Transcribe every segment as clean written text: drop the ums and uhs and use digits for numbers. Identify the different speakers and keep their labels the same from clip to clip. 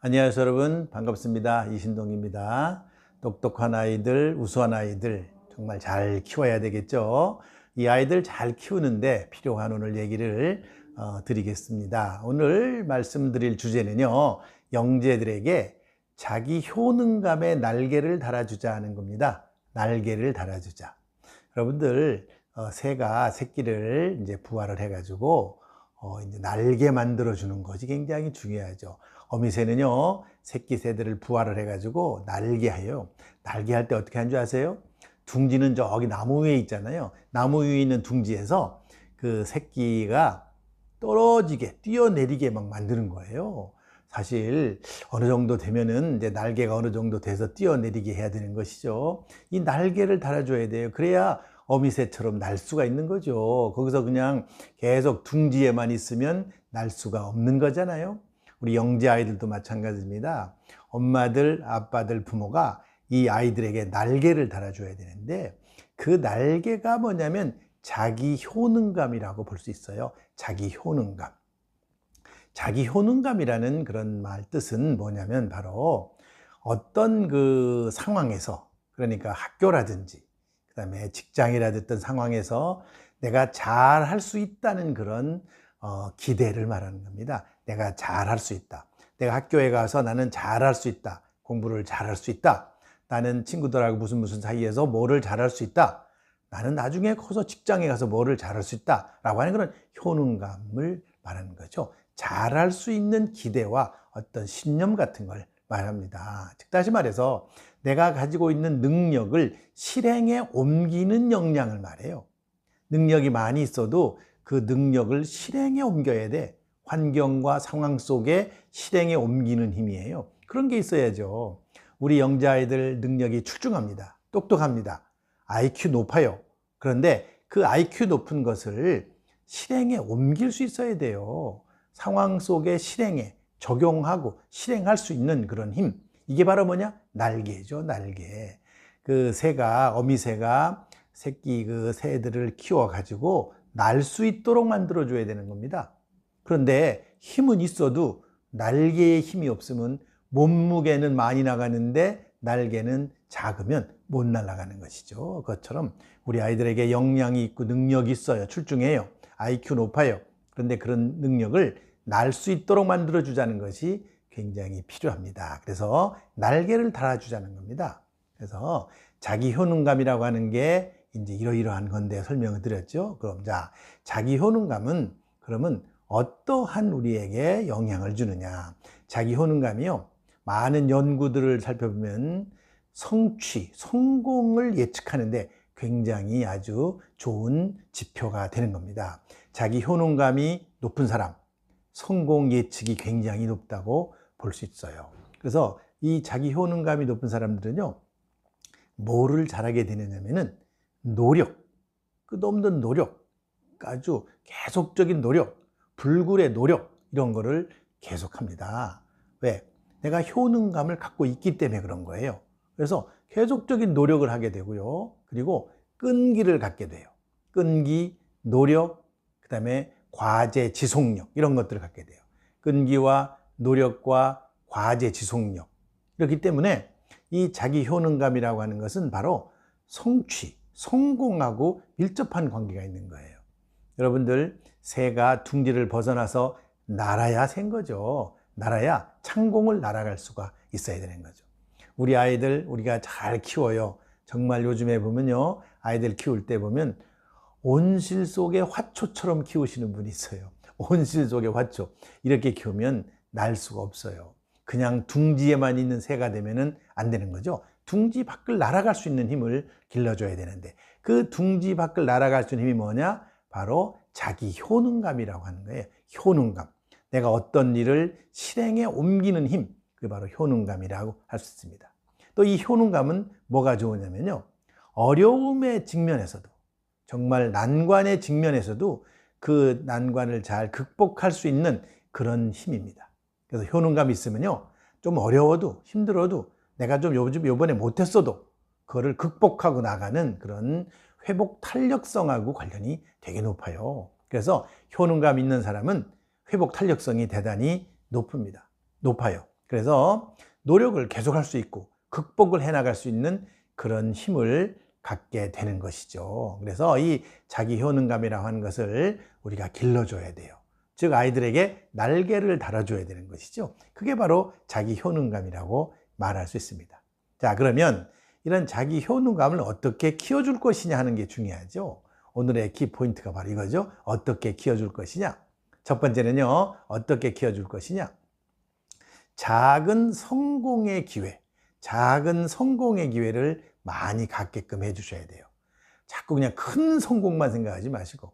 Speaker 1: 안녕하세요 여러분, 반갑습니다. 이신동입니다. 똑똑한 아이들, 우수한 아이들 정말 잘 키워야 되겠죠. 이 아이들 잘 키우는데 필요한 오늘 얘기를 드리겠습니다. 오늘 말씀드릴 주제는요, 영재들에게 자기 효능감의 날개를 달아주자 하는 겁니다. 날개를 달아주자. 여러분들 새가 새끼를 이제 부화를 해가지고 이제 날개 만들어 주는 것이 굉장히 중요하죠. 어미새는요, 새끼 새들을 부화를 해가지고 날개해요. 날개할 때 어떻게 하는 줄 아세요? 둥지는 저기 나무 위에 있잖아요. 나무 위에 있는 둥지에서 그 새끼가 떨어지게 뛰어내리게 막 만드는 거예요. 사실 어느 정도 되면은 이제 날개가 어느 정도 돼서 뛰어내리게 해야 되는 것이죠. 이 날개를 달아줘야 돼요. 그래야 어미새처럼 날 수가 있는 거죠. 거기서 그냥 계속 둥지에만 있으면 날 수가 없는 거잖아요. 우리 영재 아이들도 마찬가지입니다. 엄마들, 아빠들, 부모가 이 아이들에게 날개를 달아줘야 되는데, 그 날개가 뭐냐면 자기 효능감이라고 볼 수 있어요. 자기 효능감. 자기 효능감이라는 그런 말 뜻은 뭐냐면 바로 어떤 그 상황에서, 그러니까 학교라든지 그다음에 직장이라든지 어떤 상황에서 내가 잘할 수 있다는 그런 기대를 말하는 겁니다. 내가 잘할 수 있다. 내가 학교에 가서 나는 잘할 수 있다. 공부를 잘할 수 있다. 나는 친구들하고 무슨 사이에서 뭐를 잘할 수 있다. 나는 나중에 커서 직장에 가서 뭐를 잘할 수 있다. 라고 하는 그런 효능감을 말하는 거죠. 잘할 수 있는 기대와 어떤 신념 같은 걸 말합니다. 즉 다시 말해서 내가 가지고 있는 능력을 실행에 옮기는 역량을 말해요. 능력이 많이 있어도 그 능력을 실행에 옮겨야 돼. 환경과 상황 속에 실행에 옮기는 힘이에요. 그런 게 있어야죠. 우리 영재아이들 능력이 출중합니다. 똑똑합니다. IQ 높아요. 그런데 그 IQ 높은 것을 실행에 옮길 수 있어야 돼요. 상황 속에 실행에 적용하고 실행할 수 있는 그런 힘. 이게 바로 뭐냐? 날개죠, 날개. 그 새가, 어미새가 새끼 그 새들을 키워가지고 날 수 있도록 만들어줘야 되는 겁니다. 그런데 힘은 있어도 날개에 힘이 없으면 몸무게는 많이 나가는데 날개는 작으면 못 날아가는 것이죠. 그것처럼 우리 아이들에게 역량이 있고 능력이 있어요. 출중해요. IQ 높아요. 그런데 그런 능력을 날 수 있도록 만들어주자는 것이 굉장히 필요합니다. 그래서 날개를 달아주자는 겁니다. 그래서 자기 효능감이라고 하는 게 이제 이러이러한 건데 설명을 드렸죠. 그럼 자기 효능감은 그러면 어떠한 우리에게 영향을 주느냐. 자기 효능감이요. 많은 연구들을 살펴보면 성취, 성공을 예측하는데 굉장히 아주 좋은 지표가 되는 겁니다. 자기 효능감이 높은 사람, 성공 예측이 굉장히 높다고 볼 수 있어요. 그래서 이 자기 효능감이 높은 사람들은요, 뭐를 잘하게 되느냐면은 노력, 끝없는 노력, 아주 계속적인 노력, 불굴의 노력, 이런 거를 계속합니다. 왜? 내가 효능감을 갖고 있기 때문에 그런 거예요. 그래서 계속적인 노력을 하게 되고요. 그리고 끈기를 갖게 돼요. 끈기, 노력, 그 다음에 과제, 지속력, 이런 것들을 갖게 돼요. 끈기와 노력과 과제, 지속력. 그렇기 때문에 이 자기 효능감이라고 하는 것은 바로 성취, 성공하고 밀접한 관계가 있는 거예요. 여러분들, 새가 둥지를 벗어나서 날아야 새인 거죠. 날아야 창공을 날아갈 수가 있어야 되는 거죠. 우리 아이들 우리가 잘 키워요. 정말 요즘에 보면요, 아이들 키울 때 보면 온실 속의 화초처럼 키우시는 분이 있어요. 온실 속의 화초. 이렇게 키우면 날 수가 없어요. 그냥 둥지에만 있는 새가 되면은 안 되는 거죠. 둥지 밖을 날아갈 수 있는 힘을 길러줘야 되는데, 그 둥지 밖을 날아갈 수 있는 힘이 뭐냐? 바로 자기 효능감이라고 하는 거예요. 효능감. 내가 어떤 일을 실행에 옮기는 힘. 그게 바로 효능감이라고 할 수 있습니다. 또 이 효능감은 뭐가 좋으냐면요, 어려움의 직면에서도, 정말 난관의 직면에서도 그 난관을 잘 극복할 수 있는 그런 힘입니다. 그래서 효능감이 있으면요, 좀 어려워도 힘들어도 내가 좀 요번에 못했어도 그거를 극복하고 나가는 그런 회복 탄력성하고 관련이 되게 높아요. 그래서 효능감 있는 사람은 회복 탄력성이 대단히 높아요. 그래서 노력을 계속할 수 있고 극복을 해나갈 수 있는 그런 힘을 갖게 되는 것이죠. 그래서 이 자기 효능감이라고 하는 것을 우리가 길러줘야 돼요. 즉 아이들에게 날개를 달아줘야 되는 것이죠. 그게 바로 자기 효능감이라고 말할 수 있습니다. 자, 그러면 이런 자기 효능감을 어떻게 키워줄 것이냐 하는 게 중요하죠. 오늘의 키포인트가 바로 이거죠. 어떻게 키워줄 것이냐. 첫 번째는요, 어떻게 키워줄 것이냐. 작은 성공의 기회, 작은 성공의 기회를 많이 갖게끔 해주셔야 돼요. 자꾸 그냥 큰 성공만 생각하지 마시고,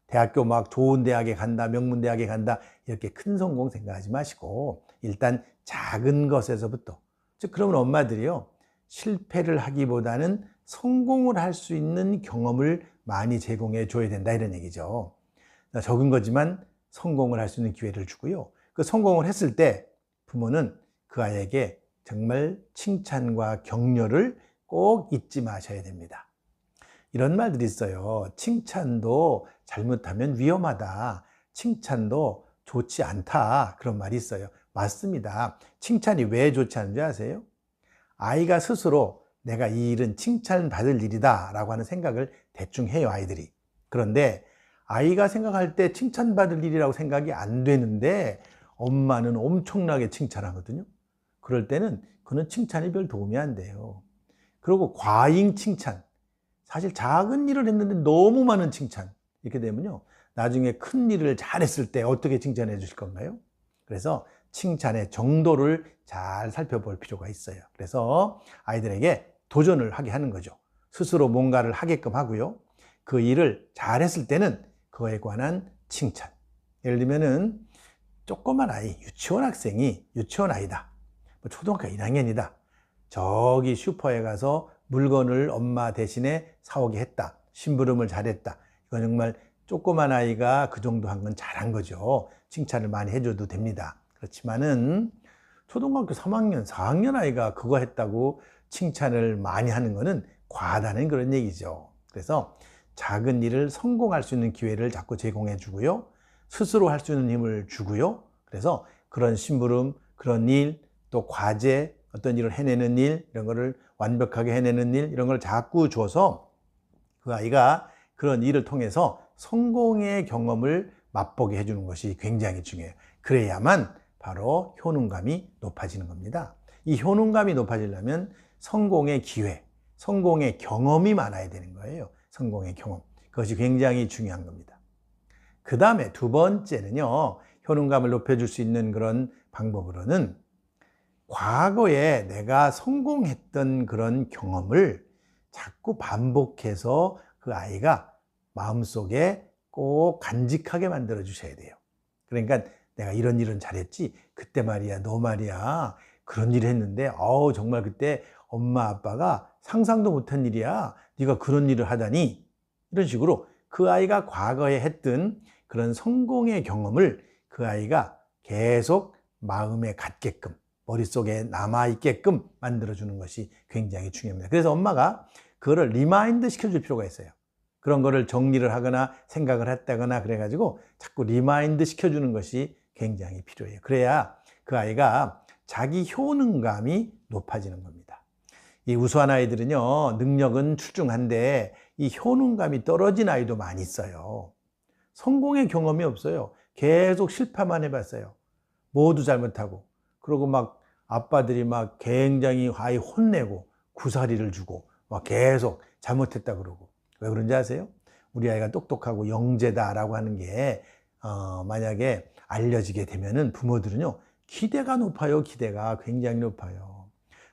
Speaker 1: 대학교 막 좋은 대학에 간다, 명문대학에 간다, 이렇게 큰 성공 생각하지 마시고, 일단 작은 것에서부터. 즉, 그러면 엄마들이요, 실패를 하기보다는 성공을 할 수 있는 경험을 많이 제공해 줘야 된다, 이런 얘기죠. 적은 거지만 성공을 할 수 있는 기회를 주고요. 그 성공을 했을 때 부모는 그 아이에게 정말 칭찬과 격려를 꼭 잊지 마셔야 됩니다. 이런 말들이 있어요. 칭찬도 잘못하면 위험하다. 칭찬도 좋지 않다. 그런 말이 있어요. 맞습니다. 칭찬이 왜 좋지 않은지 아세요? 아이가 스스로 내가 이 일은 칭찬받을 일이다 라고 하는 생각을 대충 해요, 아이들이. 그런데 아이가 생각할 때 칭찬받을 일이라고 생각이 안 되는데 엄마는 엄청나게 칭찬하거든요. 그럴 때는 그는 칭찬이 별 도움이 안 돼요. 그리고 과잉 칭찬. 사실 작은 일을 했는데 너무 많은 칭찬. 이렇게 되면요, 나중에 큰 일을 잘했을 때 어떻게 칭찬해 주실 건가요? 그래서 칭찬의 정도를 잘 살펴볼 필요가 있어요. 그래서 아이들에게 도전을 하게 하는 거죠. 스스로 뭔가를 하게끔 하고요. 그 일을 잘했을 때는 그거에 관한 칭찬. 예를 들면은 조그만 아이, 유치원 학생이 유치원 아이다. 초등학교 1학년이다. 저기 슈퍼에 가서 물건을 엄마 대신에 사오게 했다. 심부름을 잘했다. 이건 정말 조그만 아이가 그 정도 한 건 잘한 거죠. 칭찬을 많이 해줘도 됩니다. 그렇지만은 초등학교 3학년, 4학년 아이가 그거 했다고 칭찬을 많이 하는 거는 과하다는 그런 얘기죠. 그래서 작은 일을 성공할 수 있는 기회를 자꾸 제공해 주고요. 스스로 할 수 있는 힘을 주고요. 그래서 그런 심부름, 그런 일, 또 과제, 어떤 일을 해내는 일, 이런 거를 완벽하게 해내는 일, 이런 걸 자꾸 줘서 그 아이가 그런 일을 통해서 성공의 경험을 맛보게 해주는 것이 굉장히 중요해요. 그래야만 바로 효능감이 높아지는 겁니다. 이 효능감이 높아지려면 성공의 기회, 성공의 경험이 많아야 되는 거예요. 성공의 경험. 그것이 굉장히 중요한 겁니다. 그 다음에 두 번째는요, 효능감을 높여줄 수 있는 그런 방법으로는 과거에 내가 성공했던 그런 경험을 자꾸 반복해서 그 아이가 마음속에 꼭 간직하게 만들어 주셔야 돼요. 그러니까 내가 이런 일은 잘했지. 그때 말이야, 너 말이야. 그런 일을 했는데, 정말 그때 엄마 아빠가 상상도 못한 일이야. 네가 그런 일을 하다니. 이런 식으로 그 아이가 과거에 했던 그런 성공의 경험을 그 아이가 계속 마음에 갖게끔, 머릿속에 남아있게끔 만들어주는 것이 굉장히 중요합니다. 그래서 엄마가 그거를 리마인드 시켜줄 필요가 있어요. 그런 거를 정리를 하거나 생각을 했다거나 그래가지고 자꾸 리마인드 시켜주는 것이 굉장히 필요해요. 그래야 그 아이가 자기 효능감이 높아지는 겁니다. 이 우수한 아이들은요, 능력은 출중한데 이 효능감이 떨어진 아이도 많이 있어요. 성공의 경험이 없어요. 계속 실패만 해봤어요. 모두 잘못하고. 그리고 막 아빠들이 막 굉장히 아이 혼내고 구사리를 주고 막 계속 잘못했다 그러고. 왜 그런지 아세요? 우리 아이가 똑똑하고 영재다라고 하는 게 만약에 알려지게 되면은 부모들은요, 기대가 높아요. 기대가 굉장히 높아요.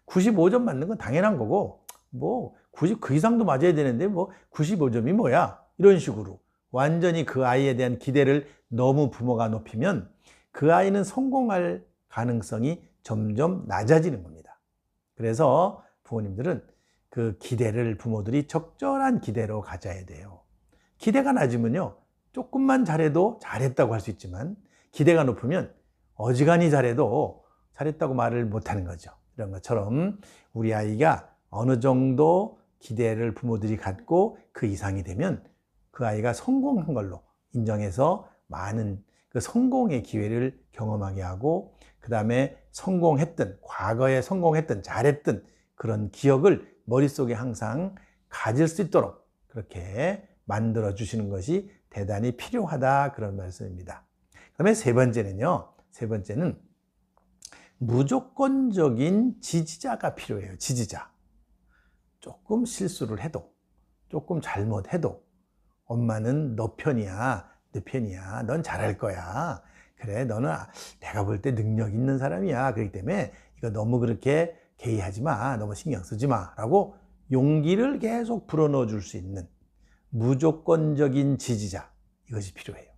Speaker 1: 95점 맞는 건 당연한 거고, 뭐 90 그 이상도 맞아야 되는데 뭐 95점이 뭐야? 이런 식으로 완전히 그 아이에 대한 기대를 너무 부모가 높이면 그 아이는 성공할 가능성이 점점 낮아지는 겁니다. 그래서 부모님들은 그 기대를 부모들이 적절한 기대로 가져야 돼요. 기대가 낮으면요, 조금만 잘해도 잘했다고 할 수 있지만 기대가 높으면 어지간히 잘해도 잘했다고 말을 못하는 거죠. 이런 것처럼 우리 아이가 어느 정도 기대를 부모들이 갖고 그 이상이 되면 그 아이가 성공한 걸로 인정해서 많은 그 성공의 기회를 경험하게 하고, 그 다음에 성공했던, 과거에 성공했던, 잘했던 그런 기억을 머릿속에 항상 가질 수 있도록 그렇게 만들어 주시는 것이 대단히 필요하다, 그런 말씀입니다. 그 다음에 세 번째는 무조건적인 지지자가 필요해요. 지지자. 조금 실수를 해도, 조금 잘못해도 엄마는 너 편이야, 내 편이야, 넌 잘할 거야, 그래, 너는 내가 볼 때 능력 있는 사람이야, 그렇기 때문에 이거 너무 그렇게 개의하지 마, 너무 신경 쓰지 마 라고 용기를 계속 불어넣어 줄 수 있는 무조건적인 지지자, 이것이 필요해요.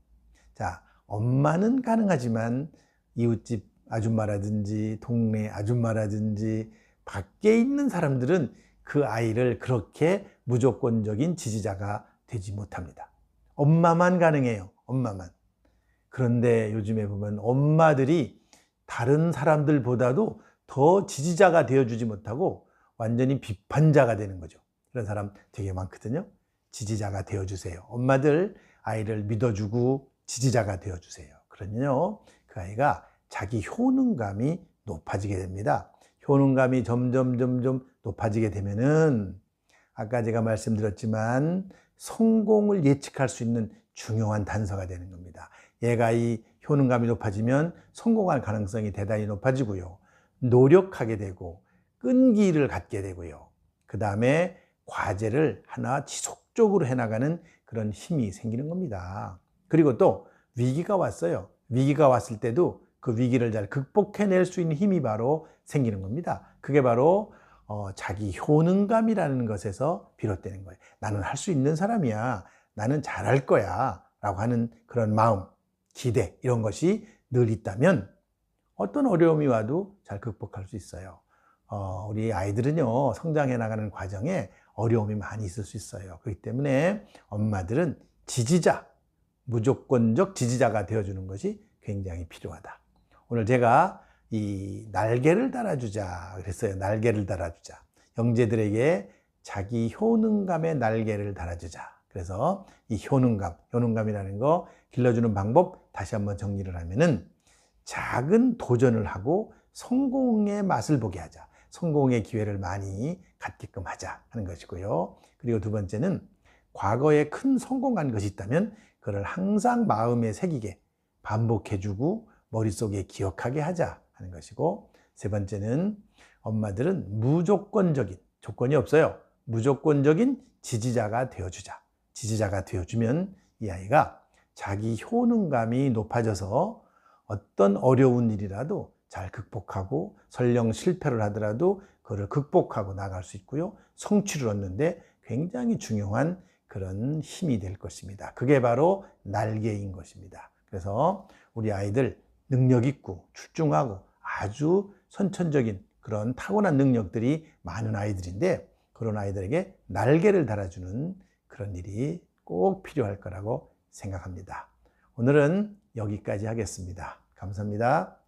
Speaker 1: 자, 엄마는 가능하지만 이웃집 아줌마라든지 동네 아줌마라든지 밖에 있는 사람들은 그 아이를 그렇게 무조건적인 지지자가 되지 못합니다. 엄마만 가능해요. 엄마만. 그런데 요즘에 보면 엄마들이 다른 사람들보다도 더 지지자가 되어주지 못하고 완전히 비판자가 되는 거죠. 그런 사람 되게 많거든요. 지지자가 되어주세요. 엄마들 아이를 믿어주고 지지자가 되어주세요. 그러면요, 그 아이가 자기 효능감이 높아지게 됩니다. 효능감이 점점 높아지게 되면은 아까 제가 말씀드렸지만 성공을 예측할 수 있는 중요한 단서가 되는 겁니다. 얘가 이 효능감이 높아지면 성공할 가능성이 대단히 높아지고요. 노력하게 되고 끈기를 갖게 되고요. 그 다음에 과제를 하나 지속적으로 해나가는 그런 힘이 생기는 겁니다. 그리고 또 위기가 왔어요. 위기가 왔을 때도 그 위기를 잘 극복해낼 수 있는 힘이 바로 생기는 겁니다. 그게 바로 자기 효능감이라는 것에서 비롯되는 거예요. 나는 할 수 있는 사람이야, 나는 잘할 거야 라고 하는 그런 마음, 기대, 이런 것이 늘 있다면 어떤 어려움이 와도 잘 극복할 수 있어요. 우리 아이들은요, 성장해 나가는 과정에 어려움이 많이 있을 수 있어요. 그렇기 때문에 엄마들은 지지자, 무조건적 지지자가 되어주는 것이 굉장히 필요하다. 오늘 제가 이 날개를 달아주자 그랬어요. 날개를 달아주자. 형제들에게 자기 효능감의 날개를 달아주자. 그래서 이 효능감이라는 거 길러주는 방법 다시 한번 정리를 하면은 작은 도전을 하고 성공의 맛을 보게 하자. 성공의 기회를 많이 갖게끔 하자 하는 것이고요. 그리고 두 번째는 과거에 큰 성공한 것이 있다면 그걸 항상 마음에 새기게 반복해주고 머릿속에 기억하게 하자 하는 것이고, 세 번째는 엄마들은 무조건적인, 조건이 없어요, 무조건적인 지지자가 되어주자. 지지자가 되어주면 이 아이가 자기 효능감이 높아져서 어떤 어려운 일이라도 잘 극복하고 설령 실패를 하더라도 그걸 극복하고 나갈 수 있고요. 성취를 얻는데 굉장히 중요한 그런 힘이 될 것입니다. 그게 바로 날개인 것입니다. 그래서 우리 아이들 능력 있고 출중하고 아주 선천적인 그런 타고난 능력들이 많은 아이들인데, 그런 아이들에게 날개를 달아주는 그런 일이 꼭 필요할 거라고 생각합니다. 오늘은 여기까지 하겠습니다. 감사합니다.